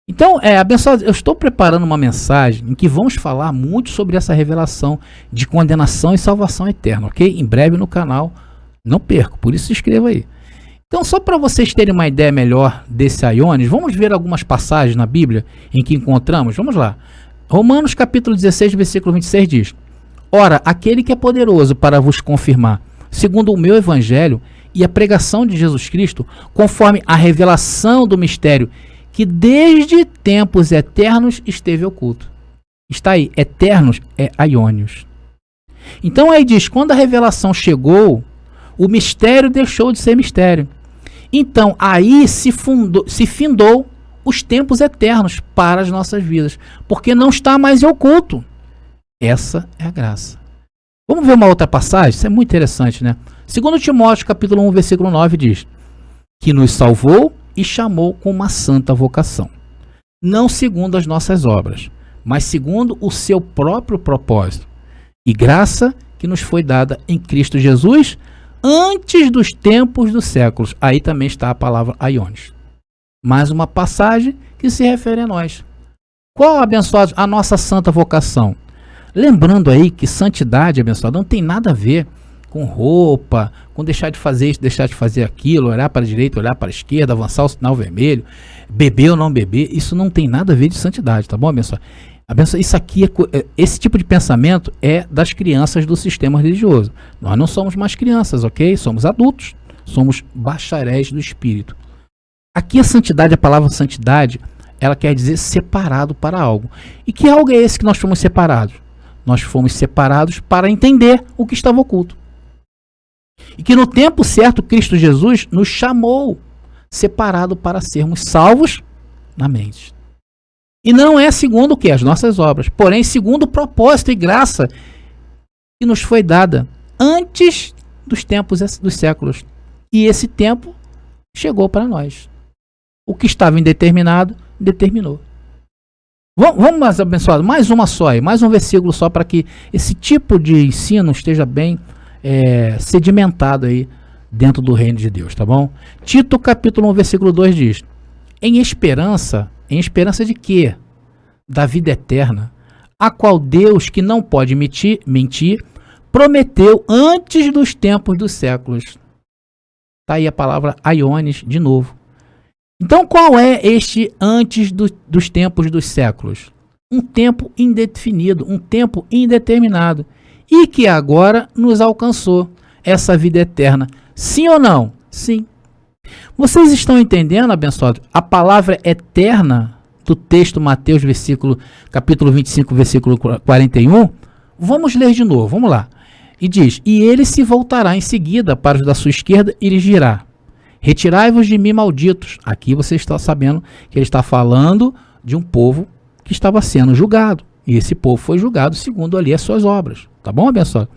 Então, abençoado, eu estou preparando uma mensagem em que vamos falar muito sobre essa revelação de condenação e salvação eterna, ok? Em breve no canal, não perca, por isso se inscreva aí. Então, só para vocês terem uma ideia melhor desse aionios, vamos ver algumas passagens na Bíblia em que encontramos. Vamos lá. Romanos capítulo 16, versículo 26 diz: Ora, aquele que é poderoso para vos confirmar, segundo o meu evangelho e a pregação de Jesus Cristo, conforme a revelação do mistério, que desde tempos eternos esteve oculto. Está aí, eternos é aionios. Então aí diz, quando a revelação chegou, O mistério deixou de ser mistério. Então, aí se findou os tempos eternos para as nossas vidas, porque não está mais em oculto. Essa é a graça. Vamos ver uma outra passagem? Isso é muito interessante, né? 2 Timóteo, capítulo 1, versículo 9, diz que nos salvou e chamou com uma santa vocação, não segundo as nossas obras, mas segundo o seu próprio propósito e graça que nos foi dada em Cristo Jesus antes dos tempos dos séculos. Aí também está a palavra aiones. Mais uma passagem que se refere a nós. Qual, abençoados, a nossa santa vocação? Lembrando aí que santidade, abençoado, não tem nada a ver com roupa, com deixar de fazer isso, deixar de fazer aquilo, olhar para a direita, olhar para a esquerda, avançar o sinal vermelho, beber ou não beber. Isso não tem nada a ver de santidade, tá bom, abençoado? Isso aqui, esse tipo de pensamento é das crianças do sistema religioso. Nós não somos mais crianças, ok? Somos adultos, somos bacharéis do espírito. Aqui a santidade, a palavra santidade, ela quer dizer separado para algo. E que algo é esse que nós fomos separados? Nós fomos separados para entender o que estava oculto. E que no tempo certo Cristo Jesus nos chamou separado para sermos salvos na mente. E não é segundo o que? As nossas obras, porém segundo o propósito e graça que nos foi dada antes dos tempos dos séculos. E esse tempo chegou para nós. O que estava indeterminado, determinou. Vamos, abençoado, mais uma só aí, mais um versículo só para que esse tipo de ensino esteja bem sedimentado aí dentro do reino de Deus, tá bom? Tito capítulo 1, versículo 2 diz: em esperança de quê? Da vida eterna, a qual Deus, que não pode mentir, prometeu antes dos tempos dos séculos. Está aí a palavra aiones de novo. Então qual é este antes dos tempos dos séculos? Um tempo indefinido, um tempo indeterminado, e que agora nos alcançou essa vida eterna. Sim ou não? Sim. Vocês estão entendendo, abençoado? A palavra eterna do texto Mateus, capítulo 25, versículo 41. Vamos ler de novo, vamos lá. E diz: e ele se voltará em seguida para os da sua esquerda e lhes dirá: retirai-vos de mim, malditos. Aqui você está sabendo que ele está falando de um povo que estava sendo julgado. E esse povo foi julgado segundo ali as suas obras. Tá bom, abençoado?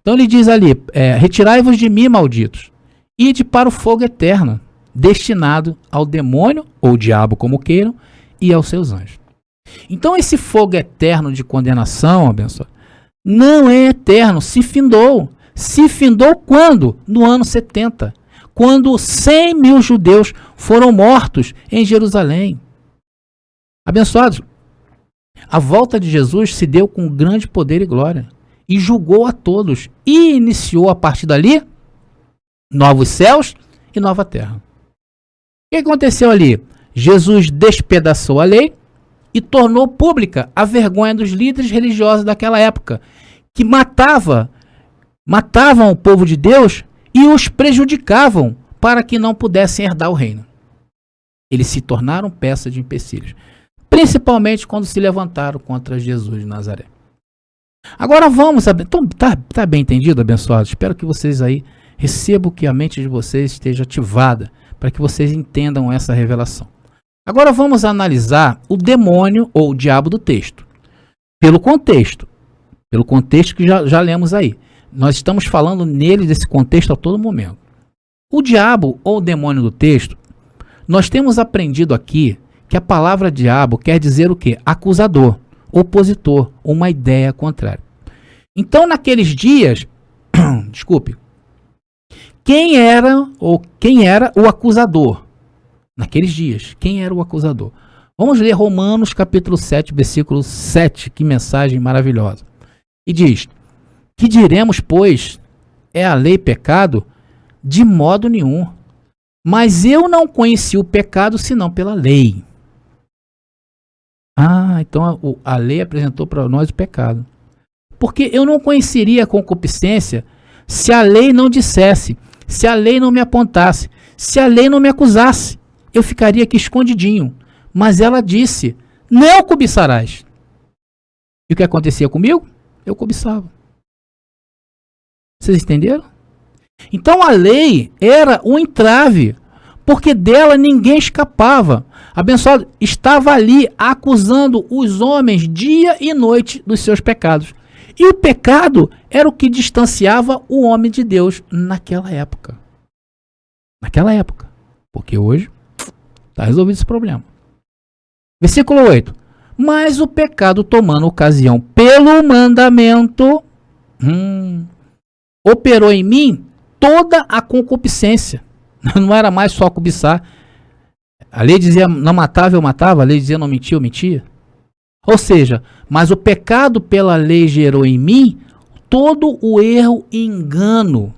Então ele diz ali: retirai-vos de mim, malditos, ide para o fogo eterno, destinado ao demônio, ou diabo, como queiram, e aos seus anjos. Então esse fogo eterno de condenação, abençoado, não é eterno, se findou. Se findou quando? No ano 70. Quando 100 mil judeus foram mortos em Jerusalém. Abençoados, a volta de Jesus se deu com grande poder e glória, e julgou a todos, e iniciou a partir dali novos céus e nova terra. O que aconteceu ali? Jesus despedaçou a lei e tornou pública a vergonha dos líderes religiosos daquela época, que matavam o povo de Deus e os prejudicavam para que não pudessem herdar o reino. Eles se tornaram peça de empecilhos, principalmente quando se levantaram contra Jesus de Nazaré. Agora vamos, tá bem entendido, abençoados? Espero que vocês aí recebam, que a mente de vocês esteja ativada, para que vocês entendam essa revelação. Agora vamos analisar o demônio ou o diabo do texto. Pelo contexto que já lemos aí. Nós estamos falando nele, desse contexto a todo momento. O diabo ou o demônio do texto, nós temos aprendido aqui que a palavra diabo quer dizer o quê? Acusador, opositor, uma ideia contrária. Então naqueles dias, desculpe, quem era o acusador? Naqueles dias, quem era o acusador? Vamos ler Romanos capítulo 7, versículo 7, que mensagem maravilhosa. E diz: que diremos, pois, é a lei pecado? De modo nenhum. Mas eu não conheci o pecado senão pela lei. Então a lei apresentou para nós o pecado. Porque eu não conheceria a concupiscência se a lei não dissesse, se a lei não me apontasse, se a lei não me acusasse. Eu ficaria aqui escondidinho. Mas ela disse: não cobiçarás. E o que acontecia comigo? Eu cobiçava. Vocês entenderam? Então a lei era um entrave, porque dela ninguém escapava. Abençoado, estava ali acusando os homens dia e noite dos seus pecados. E o pecado era o que distanciava o homem de Deus naquela época. Naquela época. Porque hoje está resolvido esse problema. Versículo 8. Mas o pecado, tomando ocasião pelo mandamento, operou em mim toda a concupiscência. Não era mais só cobiçar. A lei dizia não matava, eu matava. A lei dizia não mentia, eu mentia. Ou seja, mas o pecado pela lei gerou em mim todo o erro e engano.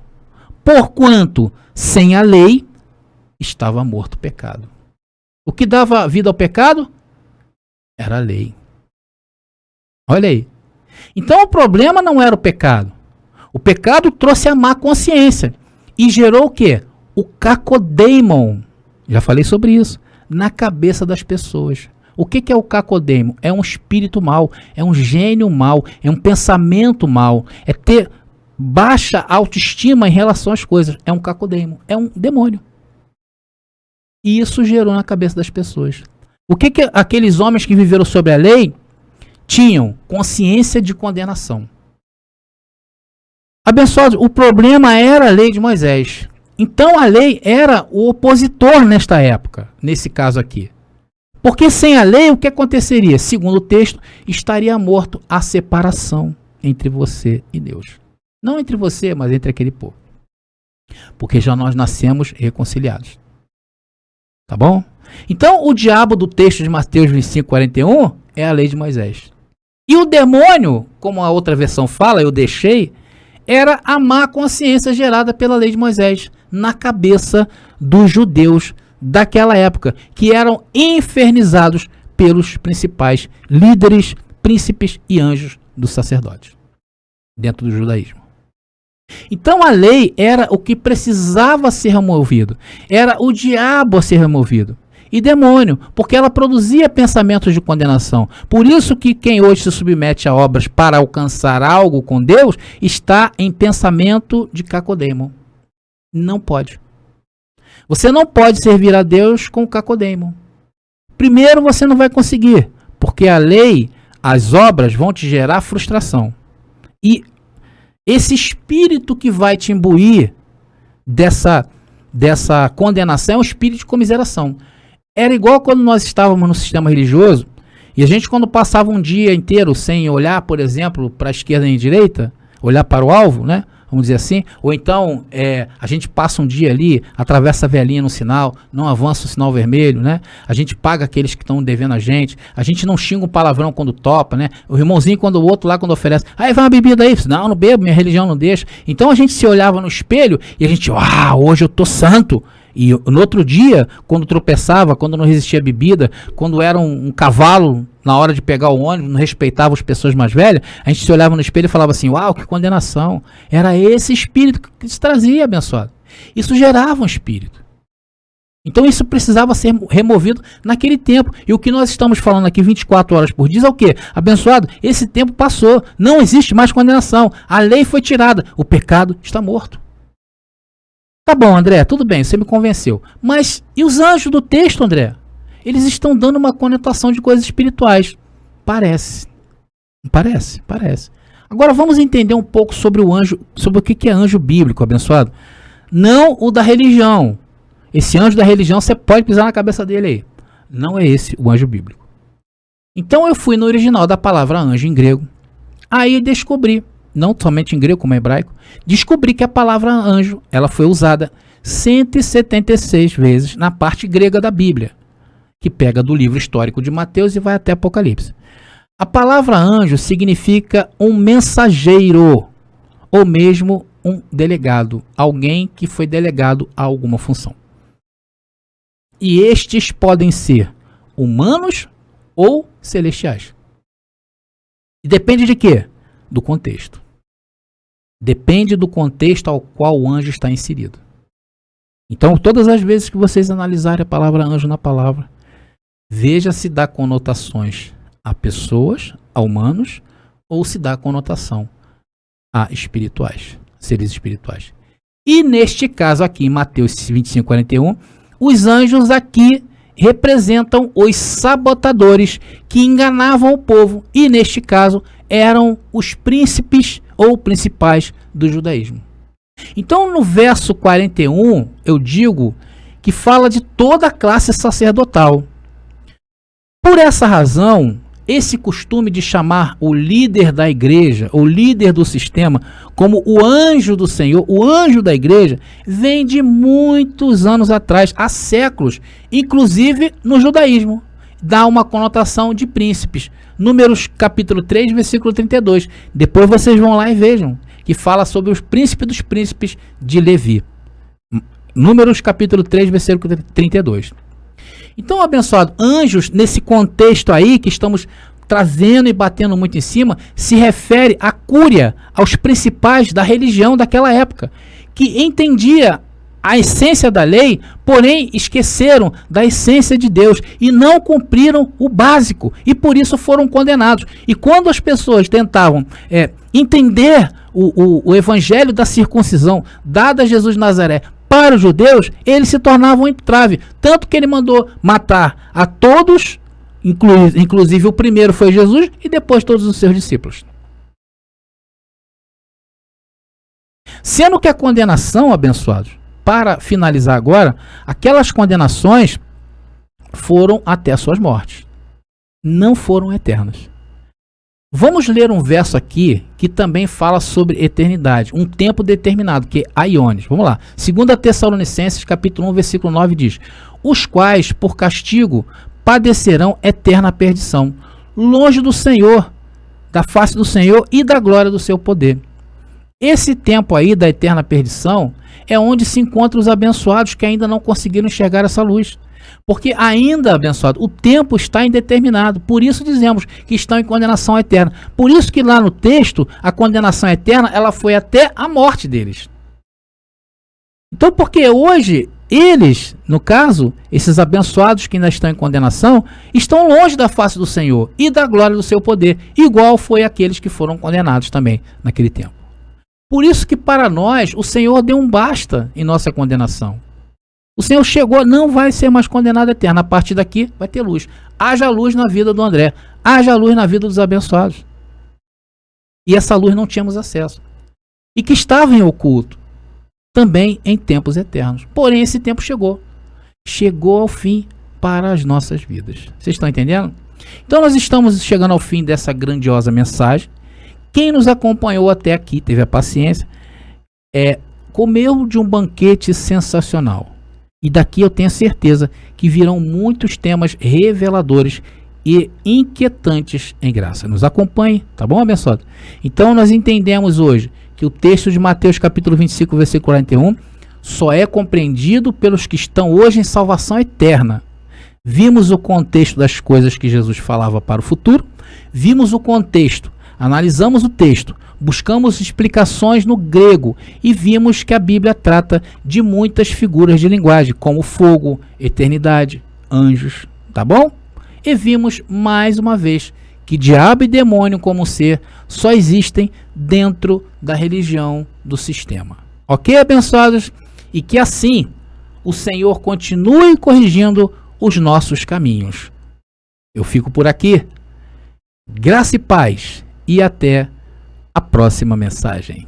Porquanto, sem a lei, estava morto o pecado. O que dava vida ao pecado? Era a lei. Olha aí. Então o problema não era o pecado. O pecado trouxe a má consciência. E gerou o quê? O cacodeimon. Já falei sobre isso. Na cabeça das pessoas. O que é o cacodeimon? É um espírito mau. É um gênio mau. É um pensamento mau. É ter baixa autoestima em relação às coisas. É um cacodeimon. É um demônio. E isso gerou na cabeça das pessoas. O que aqueles homens que viveram sob a lei tinham? Consciência de condenação. Abençoados, o problema era a lei de Moisés. Então a lei era o opositor nesta época, nesse caso aqui. Porque sem a lei, o que aconteceria? Segundo o texto, estaria morto a separação entre você e Deus. Não entre você, mas entre aquele povo. Porque já nós nascemos reconciliados. Tá bom? Então o diabo do texto de Mateus 25:41 é a lei de Moisés. E o demônio, como a outra versão fala, eu deixei, era a má consciência gerada pela lei de Moisés na cabeça dos judeus daquela época, que eram infernizados pelos principais líderes, príncipes e anjos dos sacerdotes dentro do judaísmo. Então a lei era o que precisava ser removido, era o diabo a ser removido. E demônio, porque ela produzia pensamentos de condenação. Por isso que quem hoje se submete a obras para alcançar algo com Deus, está em pensamento de cacodeimon. Não pode. Você não pode servir a Deus com cacodeimon. Primeiro você não vai conseguir, porque a lei, as obras vão te gerar frustração. E esse espírito que vai te imbuir dessa condenação é um espírito de comiseração. Era igual quando nós estávamos no sistema religioso e a gente, quando passava um dia inteiro sem olhar, por exemplo, para a esquerda e a direita, olhar para o alvo, né? Vamos dizer assim, ou então a gente passa um dia ali, atravessa a velhinha no sinal, não avança o sinal vermelho, né? A gente paga aqueles que estão devendo a gente não xinga um palavrão quando topa, né? O irmãozinho, quando o outro lá, quando oferece, aí vai uma bebida aí, não, não bebo, minha religião não deixa. Então a gente se olhava no espelho e a gente, hoje eu tô santo. E no outro dia, quando tropeçava, quando não resistia à bebida, quando era um cavalo na hora de pegar o ônibus, não respeitava as pessoas mais velhas, a gente se olhava no espelho e falava assim, uau, que condenação. Era esse espírito que se trazia, abençoado. Isso gerava um espírito. Então isso precisava ser removido naquele tempo. E o que nós estamos falando aqui 24 horas por dia é o quê? Abençoado, esse tempo passou, não existe mais condenação. A lei foi tirada, o pecado está morto. Tá bom, André, tudo bem, você me convenceu. Mas e os anjos do texto, André? Eles estão dando uma conotação de coisas espirituais. Parece. Parece. Agora vamos entender um pouco sobre o anjo, sobre o que é anjo bíblico, abençoado. Não o da religião. Esse anjo da religião, você pode pisar na cabeça dele aí. Não é esse o anjo bíblico. Então eu fui no original da palavra anjo em grego. Aí descobri, não somente em grego como em hebraico, descobri que a palavra anjo, ela foi usada 176 vezes na parte grega da Bíblia, que pega do livro histórico de Mateus e vai até Apocalipse. A palavra anjo significa um mensageiro, ou mesmo um delegado, alguém que foi delegado a alguma função. E estes podem ser humanos ou celestiais. E depende de quê? Do contexto. Depende do contexto ao qual o anjo está inserido. Então, todas as vezes que vocês analisarem a palavra anjo na palavra, veja se dá conotações a pessoas, a humanos, ou se dá conotação a espirituais, seres espirituais. E neste caso aqui, em Mateus 25, 41, os anjos aqui representam os sabotadores que enganavam o povo. E neste caso, eram os príncipes ou principais do judaísmo. Então, no verso 41, eu digo que fala de toda a classe sacerdotal. Por essa razão, esse costume de chamar o líder da igreja, o líder do sistema, como o anjo do Senhor, o anjo da igreja, vem de muitos anos atrás, há séculos, inclusive no judaísmo. Dá uma conotação de príncipes. Números capítulo 3, versículo 32. Depois vocês vão lá e vejam, que fala sobre os príncipes dos príncipes de Levi. Números capítulo 3, versículo 32. Então, abençoado, anjos, nesse contexto aí que estamos trazendo e batendo muito em cima, se refere à cúria, aos principais da religião daquela época, que entendia a essência da lei, porém esqueceram da essência de Deus e não cumpriram o básico e por isso foram condenados. E quando as pessoas tentavam entender o evangelho da circuncisão dada a Jesus de Nazaré para os judeus, eles se tornavam um entrave, tanto que ele mandou matar a todos, inclusive o primeiro foi Jesus e depois todos os seus discípulos. Sendo que a condenação, abençoados, para finalizar agora, aquelas condenações foram até suas mortes, não foram eternas. Vamos ler um verso aqui que também fala sobre eternidade, um tempo determinado, que é aiones. Vamos lá. 2 Tessalonicenses, capítulo 1, versículo 9 diz: os quais, por castigo, padecerão eterna perdição, longe do Senhor, da face do Senhor e da glória do seu poder. Esse tempo aí da eterna perdição é onde se encontram os abençoados que ainda não conseguiram enxergar essa luz. Porque ainda, abençoado, o tempo está indeterminado. Por isso dizemos que estão em condenação eterna. Por isso que lá no texto, a condenação eterna, ela foi até a morte deles. Então, porque hoje, eles, no caso, esses abençoados que ainda estão em condenação, estão longe da face do Senhor e da glória do seu poder, igual foi aqueles que foram condenados também naquele tempo. Por isso que para nós, o Senhor deu um basta em nossa condenação. O Senhor chegou, não vai ser mais condenado eterno. A partir daqui vai ter luz. Haja luz na vida do André. Haja luz na vida dos abençoados. E essa luz não tínhamos acesso. E que estava em oculto. Também em tempos eternos. Porém, esse tempo chegou. Chegou ao fim para as nossas vidas. Vocês estão entendendo? Então nós estamos chegando ao fim dessa grandiosa mensagem. Quem nos acompanhou até aqui, teve a paciência, comeu de um banquete sensacional. E daqui eu tenho certeza que virão muitos temas reveladores e inquietantes em graça. Nos acompanhe, tá bom, abençoado? Então nós entendemos hoje que o texto de Mateus capítulo 25, versículo 41, só é compreendido pelos que estão hoje em salvação eterna. Vimos o contexto das coisas que Jesus falava para o futuro, vimos o contexto, analisamos o texto, buscamos explicações no grego e vimos que a Bíblia trata de muitas figuras de linguagem, como fogo, eternidade, anjos, tá bom? E vimos mais uma vez que diabo e demônio como ser só existem dentro da religião do sistema. Ok, abençoados? E que assim o Senhor continue corrigindo os nossos caminhos. Eu fico por aqui. Graça e paz e até a próxima mensagem.